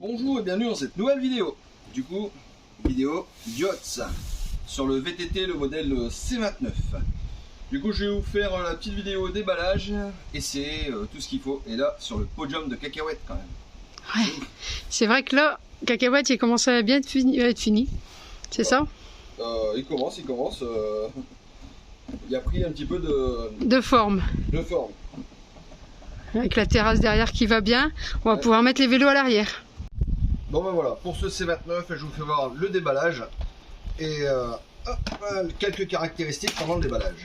Bonjour et bienvenue dans cette nouvelle vidéo. Du coup, vidéo Diots sur le VTT, le modèle C29. Du coup, je vais vous faire la petite vidéo déballage, essayer tout ce qu'il faut. Et là, sur le podium de cacahuètes quand même. Ouais, c'est vrai que là, cacahuète, il commence à bien être fini. C'est ça? Il commence. Il a pris un petit peu De forme. de forme. Avec la terrasse derrière qui va bien, on va pouvoir mettre les vélos à l'arrière. Bon ben voilà, pour ce C29, je vous fais voir le déballage et quelques caractéristiques pendant le déballage.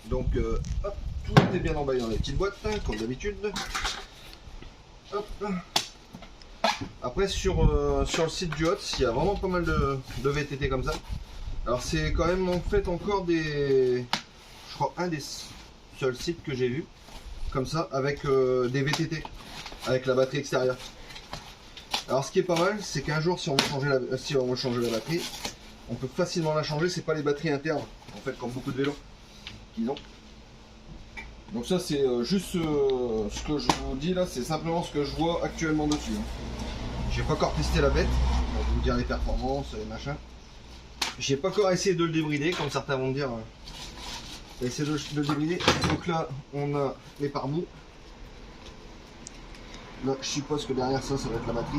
Donc, tout est bien emballé dans les petites boîtes, hein, comme d'habitude. Après, sur le site du Hot, il y a vraiment pas mal de VTT comme ça. Alors, c'est quand même en fait encore je crois, un des seuls sites que j'ai vu comme ça, avec des VTT, avec la batterie extérieure. Alors ce qui est pas mal, c'est qu'un jour si on veut changer la batterie, on peut facilement la changer. C'est pas les batteries internes, en fait, comme beaucoup de vélos qu'ils ont. Donc ça c'est juste ce que je vous dis là, c'est simplement ce que je vois actuellement dessus. J'ai pas encore testé la bête, pour vous dire les performances, les machins. J'ai pas encore essayé de le débrider, comme certains vont me dire. Essayer de le débrider. Donc là, on a les pare-boues. Là, je suppose que derrière ça, ça va être la batterie.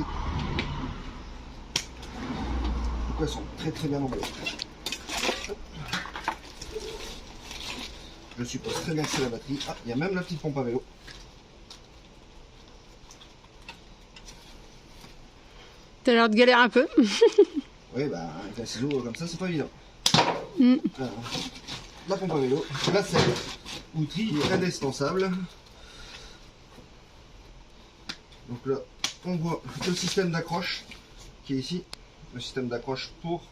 Donc elles sont très bien emballées. Je suppose très bien que c'est la batterie. Ah, il y a même la petite pompe à vélo. T'as l'air de galérer un peu. Oui, bah, avec un ciseau comme ça, c'est pas évident. Alors, la pompe à vélo, la selle, outil indispensable. Donc là, on voit le système d'accroche qui est ici, le système d'accroche pour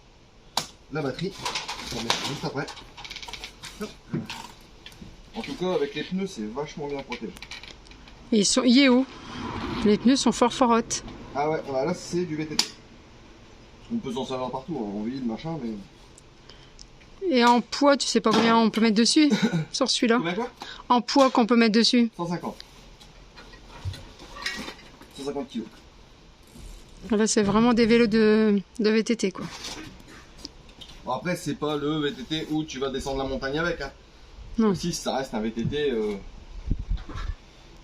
la batterie. On va mettre juste après. En tout cas, avec les pneus, c'est vachement bien protégé. Et ils sont yéo. Les pneus sont fort hautes. Ah ouais, bah là c'est du VTT. On peut s'en servir partout, hein, en ville, machin, mais... Et en poids, tu sais pas combien on peut mettre dessus sur celui-là? Combien quoi? En poids qu'on peut mettre dessus? 150. 150 kg. Là, c'est vraiment des vélos de VTT, quoi. Bon, après, c'est pas le VTT où tu vas descendre la montagne avec. Hein. Non. Aussi, ça reste un VTT,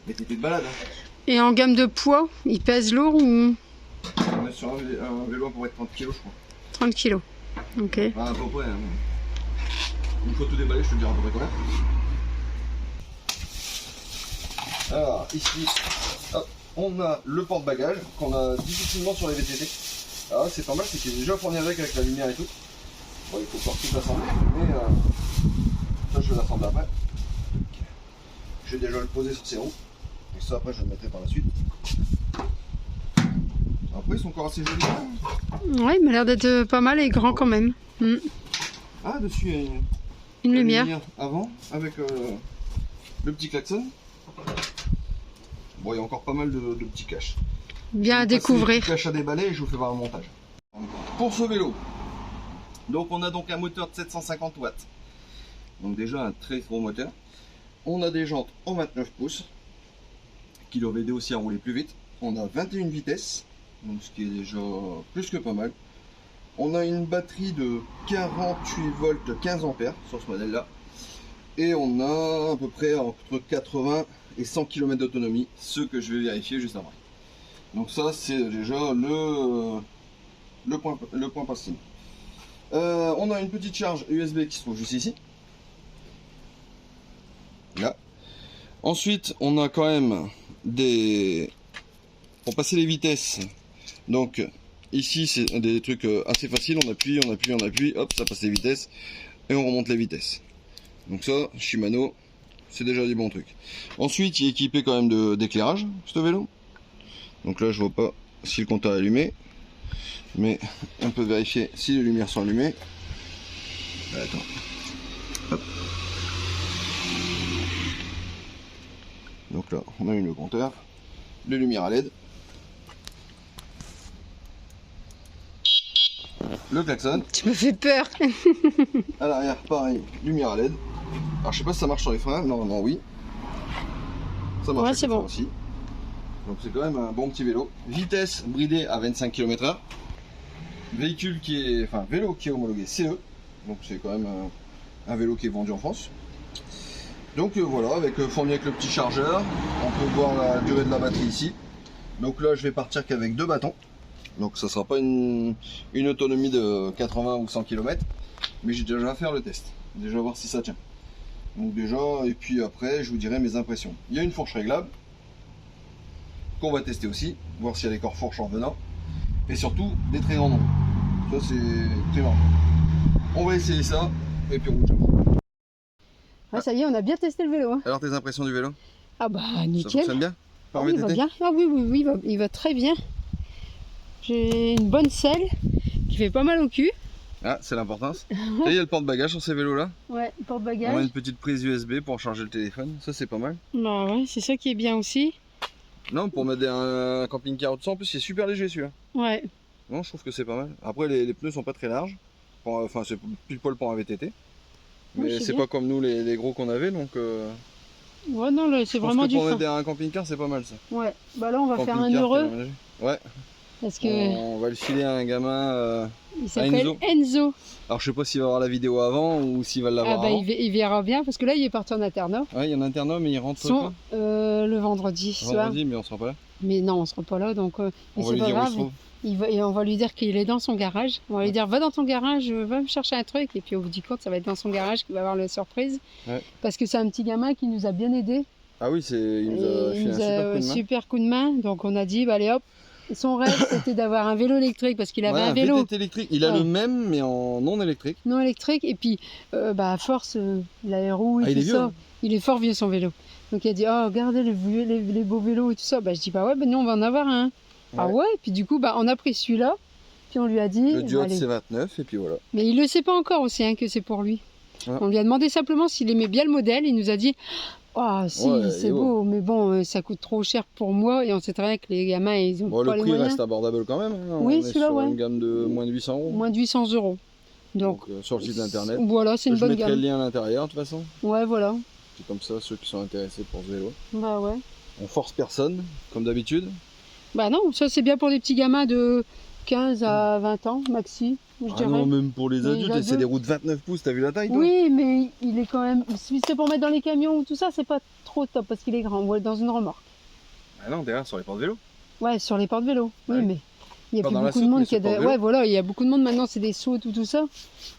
VTT de balade. Hein. Et en gamme de poids, il pèse lourd ou? On est sur un vélo pour être 30 kg, je crois. 30 kg. Ok. Enfin, à peu près. Hein. Une fois tout déballé, je te dirai à peu près combien. Alors, ici, hop, on a le porte-bagages qu'on a difficilement sur les VTT. Alors, c'est pas mal, c'est qu'il est déjà fourni avec la lumière et tout. Bon, il faut encore tout assembler, mais ça, je vais l'assembler après. Je vais déjà le poser sur ses roues. Et ça, après, je le mettrai par la suite. Après, ils sont encore assez jolis. Ouais, il m'a l'air d'être pas mal et grand quand même. Ah, dessus, il y a une lumière. Avant, avec le petit klaxon. Bon, il y a encore pas mal de petits caches. Bien à découvrir. Caches à déballer et je vous fais voir le montage. Pour ce vélo, donc on a donc un moteur de 750 watts. Donc déjà un très gros moteur. On a des jantes en 29 pouces qui doivent aider aussi à rouler plus vite. On a 21 vitesses, donc ce qui est déjà plus que pas mal. On a une batterie de 48 volts 15 ampères sur ce modèle là. Et on a à peu près entre 80 et 100 km d'autonomie, ce que je vais vérifier juste après. Donc ça c'est déjà le point possible. On a une petite charge USB qui se trouve juste ici. Là. Ensuite on a quand même pour passer les vitesses. Donc ici c'est des trucs assez faciles, on appuie, hop, ça passe les vitesses et on remonte les vitesses. Donc ça, Shimano, c'est déjà des bons trucs. Ensuite, il est équipé quand même d'éclairage, ce vélo. Donc là, je vois pas si le compteur est allumé, mais on peut vérifier si les lumières sont allumées. Attends. Hop. Donc là, on allume le compteur, les lumières à LED. Le klaxon. Tu me fais peur. À l'arrière, pareil, lumière à LED. Alors je sais pas si ça marche sur les freins, normalement oui. Ça marche ouais, c'est bon aussi. Donc c'est quand même un bon petit vélo. Vitesse bridée à 25 km/h. Véhicule qui est, enfin vélo qui est homologué CE. Donc c'est quand même un vélo qui est vendu en France. Donc voilà, fourni avec le petit chargeur. On peut voir la durée de la batterie ici. Donc là je vais partir qu'avec 2 bâtons. Donc ça sera pas une autonomie de 80 ou 100 km. Mais j'ai déjà à faire le test. Déjà voir si ça tient. Donc déjà, et puis après je vous dirai mes impressions. Il y a une fourche réglable qu'on va tester aussi, voir s'il y a des corps fourches en venant, et surtout des très grands nombres. Ça c'est très marrant. On va essayer ça, et puis on vous Ah, ça y est, on a bien testé le vélo. Hein. Alors tes impressions du vélo? Ah bah Ça nickel. fonctionne bien? Ah, oui, il va bien. Ah oui, il va très bien. J'ai une bonne selle qui fait pas mal au cul. Ah, c'est l'importance. Il y a le porte-bagages sur ces vélos là. Ouais, porte-bagages. On a une petite prise USB pour charger le téléphone, ça c'est pas mal. Bah ouais, c'est ça qui est bien aussi. Non, pour mettre un camping-car tout ça, en plus c'est super léger celui-là. Ouais. Non, je trouve que c'est pas mal. Après les pneus sont pas très larges. Enfin c'est pile poil pour un VTT. Mais Oui, c'est pas comme nous les gros qu'on avait, donc ouais, non, c'est vraiment du pour fin. mettre un camping-car c'est pas mal ça. Ouais, bah là on va faire un Camping-car heureux. Ouais. Parce que On va le filer à un gamin. il s'appelle Enzo. Alors je sais pas s'il va voir la vidéo avant ou s'il va l'avoir Ah bah avant. il verra bien parce que là il est parti en internat. Ouais, il y en a un internat mais il rentre le vendredi soir. vendredi, mais on sera pas là. Mais non, on sera pas là, donc On mais va c'est lui pas dire où il grave. se trouve. Et on va lui dire qu'il est dans son garage. On va lui dire va dans ton garage, va me chercher un truc. Et puis au bout du compte, ça va être dans son garage qu'il va avoir la surprise. Ouais. Parce que c'est un petit gamin qui nous a bien aidé. Ah oui, il nous a filé un super coup de main. Super coup de main. Donc on a dit bah allez hop. Son rêve c'était d'avoir un vélo électrique parce qu'il avait un vélo VTT électrique. Il a le même mais en non électrique. non électrique. Et puis à force, il a les roues et il tout est vieux, ça. hein. Il est fort vieux son vélo. Donc il a dit oh regardez les beaux vélos et tout ça. Bah je dis bah ouais, bah, nous on va en avoir un. Ah ouais, et puis du coup, bah, on a pris celui-là, puis on lui a dit... Le Duot C29, et puis voilà. Mais il le sait pas encore aussi, hein, que c'est pour lui. Ouais. On lui a demandé simplement s'il aimait bien le modèle, il nous a dit « Oh, si, ouais, c'est beau, mais bon, ça coûte trop cher pour moi, et on sait très bien que les gamins, ils ont pas les moyens. » Le prix reste abordable quand même, hein. Oui, on est celui-là, sur une gamme de moins de 800 €. Moins de 800 €. Donc sur le site internet. Voilà, c'est une bonne gamme. Je mettrai le lien à l'intérieur, de toute façon. Ouais, voilà. C'est comme ça, ceux qui sont intéressés pour ce vélo. Bah ouais. On force personne, comme d'habitude. Bah non, ça c'est bien pour des petits gamins de 15 à 20 ans, maxi, je dirais. Non, même pour les adultes, adultes. c'est des roues de 29 pouces, t'as vu la taille toi? Oui, mais il est quand même... Si c'est pour mettre dans les camions ou tout ça, c'est pas trop top, parce qu'il est grand, ou dans une remorque. Ah non, derrière, sur les portes-vélo. Ouais, sur les porte-vélos, oui, Ouais. mais... Il y a Pas plus dans la beaucoup de soute, monde mais qui a... sur porte-vélo. Ouais, voilà, il y a beaucoup de monde maintenant, c'est des sauts, tout ça.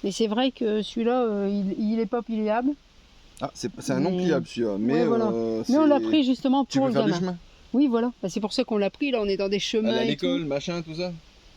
Mais c'est vrai que celui-là, il est pas pliable. Ah, c'est un non pliable celui-là, mais Ouais, voilà. Mais on l'a pris justement Tu pour peux le faire du gamin. chemin. Oui, voilà, bah, c'est pour ça qu'on l'a pris, là on est dans des chemins Aller à et tout. l'école, machin, tout ça.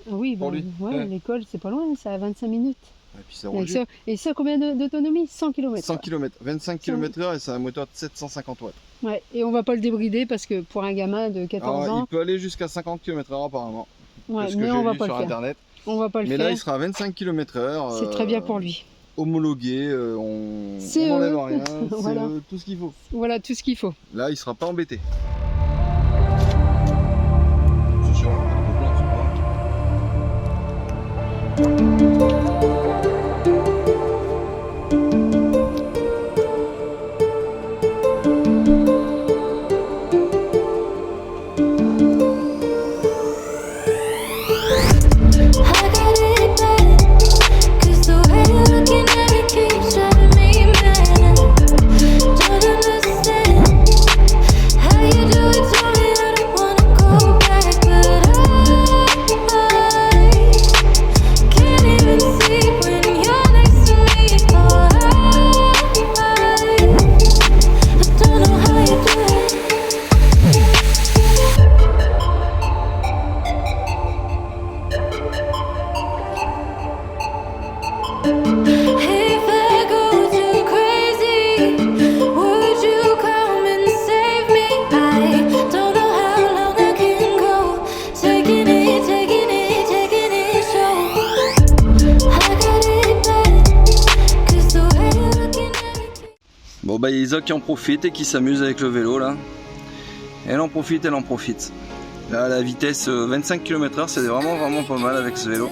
Ah oui, pour bah, lui. ouais, Ouais. l'école c'est pas loin, c'est à 25 minutes. Et puis ça roule vite. Et ça, combien d'autonomie? 100 km. 100 km, 25 km/h et c'est un moteur de 750 watts. Ouais, et on va pas le débrider parce que pour un gamin de 14 Alors, ans, il peut aller jusqu'à 50 km/h apparemment. ouais, C'est ce mais que on j'ai va lu pas sur le faire. internet. On va pas le Mais faire. là, il sera à 25 km/h. C'est très bien pour lui. Homologué, on CE. n'enlève rien, Voilà. CE, tout ce qu'il faut. Voilà tout ce qu'il faut. Là, il sera pas embêté. C'est sûr, on va pas de Bon bah il y a Isa qui en profite et qui s'amuse avec le vélo là. Elle en profite, elle en profite. Là la vitesse 25 km/h c'est vraiment pas mal avec ce vélo.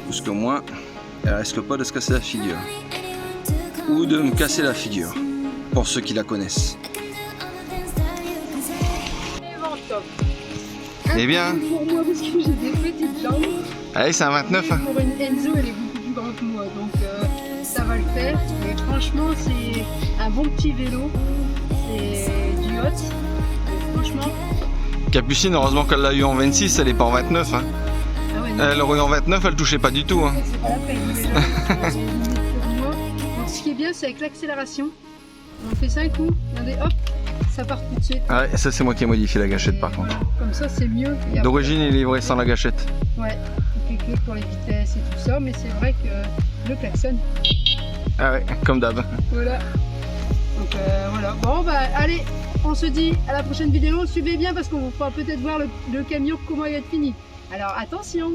Parce qu'au moins elle risque pas de se casser la figure. Ou de me casser la figure. Pour ceux qui la connaissent. Top. Eh bien. Pour moi, parce que j'ai des petites jambes. Allez, c'est un 29. Hein. Pour une Enzo, elle est beaucoup plus grande que moi, donc ça va le faire. Et franchement, c'est un bon petit vélo. C'est du hot. Et franchement. Capucine, heureusement qu'elle l'a eu en 26, elle est pas en 29. Hein. Ah ouais, Elle aurait eu en 29, elle touchait pas du tout. Hein. c'est pas la peine déjà. Donc, ce qui est bien, c'est avec l'accélération. On fait ça un coup, regardez, hop, ça part tout de suite. Ah ouais, ça c'est moi qui ai modifié la gâchette par contre. Voilà, comme ça, c'est mieux. Et après, D'origine, il est livré sans la gâchette. ouais, quelques clés pour les vitesses et tout ça, mais c'est vrai que le klaxon. Ah ouais, comme d'hab. Voilà. Donc voilà. Bon bah allez, on se dit à la prochaine vidéo. Suivez bien parce qu'on vous fera peut-être voir le camion comment il va être fini. Alors attention.